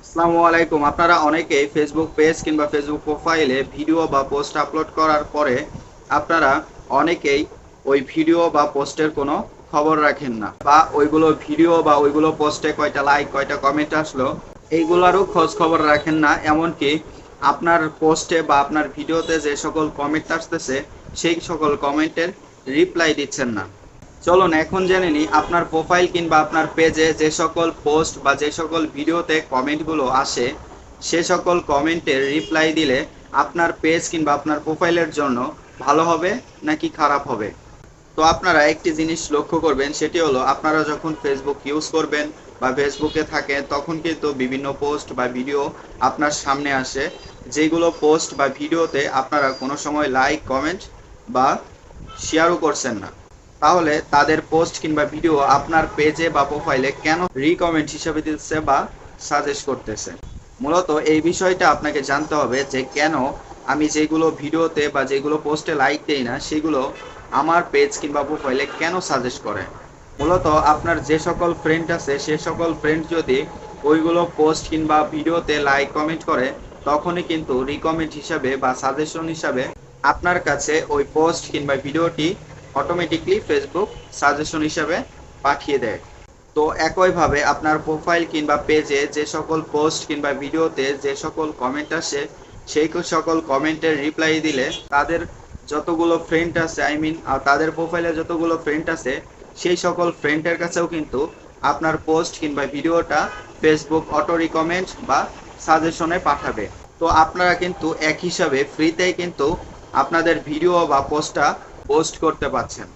আসসালামু আলাইকুম। আপনারা অনেকেই ফেসবুক পেজ কিংবা ফেসবুক প্রোফাইলে ভিডিও বা পোস্ট আপলোড করার পরে আপনারা অনেকেই ওই ভিডিও বা পোস্টের কোনো খবর রাখেন না, বা ওইগুলো ভিডিও বা ওইগুলো পোস্টে কয়টা লাইক কয়টা কমেন্ট আসলো এইগুলোরও খোঁজ খবর রাখেন না। এমনকি আপনার পোস্টে বা আপনার ভিডিওতে যে সকল কমেন্ট আসতেছে সেই সকল কমেন্টের রিপ্লাই দিচ্ছেন না। চলুন এখন জেনে নিই আপনার প্রোফাইল কিংবা আপনার পেজে যে সকল পোস্ট বা যে সকল ভিডিওতে কমেন্টগুলো আসে সে সকল কমেন্টের রিপ্লাই দিলে আপনার পেজ কিংবা আপনার প্রোফাইলের জন্য ভালো হবে নাকি খারাপ হবে। তো আপনারা একটি জিনিস লক্ষ্য করবেন, সেটি হলো আপনারা যখন ফেসবুক ইউজ করবেন বা ফেসবুকে থাকেন তখন কিন্তু বিভিন্ন পোস্ট বা ভিডিও আপনার সামনে আসে, যেগুলো পোস্ট বা ভিডিওতে আপনারা কোনো সময় লাইক কমেন্ট বা শেয়ারও করছেন না। তাহলে তাদের পোস্ট কিংবা ভিডিও আপনার পেজে বা প্রোফাইলে কেন রিকমেন্ড হিসেবে দিচ্ছে বা সাজেস্ট করতেছে। মূলত এই বিষয়টা আপনাকে জানতে হবে যে কেন আমি যেগুলো ভিডিওতে বা যেগুলো পোস্টে লাইক দেই না সেগুলো আমার পেজ কিংবা প্রোফাইলে কেন সাজেস্ট করে। মূলত আপনার যে সকল ফ্রেন্ড আছে সে সকল ফ্রেন্ড যদি ওইগুলো পোস্ট কিংবা ভিডিওতে লাইক কমেন্ট করে তখনই কিন্তু রিকমেন্ড হিসাবে বা সাজেশন হিসাবে আপনার কাছে ওই পোস্ট কিংবা ভিডিওটি অটোমেটিকলি ফেসবুক সাজেশন হিসাবে পাঠিয়ে দেয়। তো একইভাবে আপনার প্রোফাইল কিংবা পেজে যে সকল পোস্ট কিংবা ভিডিওতে যে সকল কমেন্ট আসে সেই সকল কমেন্টের রিপ্লাই দিলে তাদের যতগুলো ফ্রেন্ড আছে তাদের প্রোফাইলে যতগুলো ফ্রেন্ড আছে সেই সকল ফ্রেন্ডের কাছেও কিন্তু আপনার পোস্ট কিংবা ভিডিওটা ফেসবুক অটো রিকমেন্ড বা সাজেশনে পাঠাবে। তো আপনারা কিন্তু এক হিসাবে ফ্রিতেই কিন্তু আপনাদের ভিডিও বা পোস্টটা পোস্ট করতে পারছেন।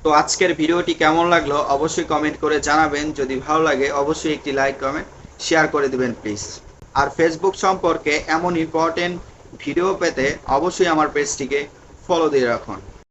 তো আজকের ভিডিওটি কেমন লাগলো অবশ্যই কমেন্ট করে জানাবেন। যদি ভালো লাগে অবশ্যই একটি লাইক কমেন্ট শেয়ার করে দিবেন প্লিজ। আর ফেসবুক সম্পর্কে এমন ইম্পর্টেন্ট ভিডিও পেতে অবশ্যই আমার পেজটিকে ফলো দিয়ে রাখুন।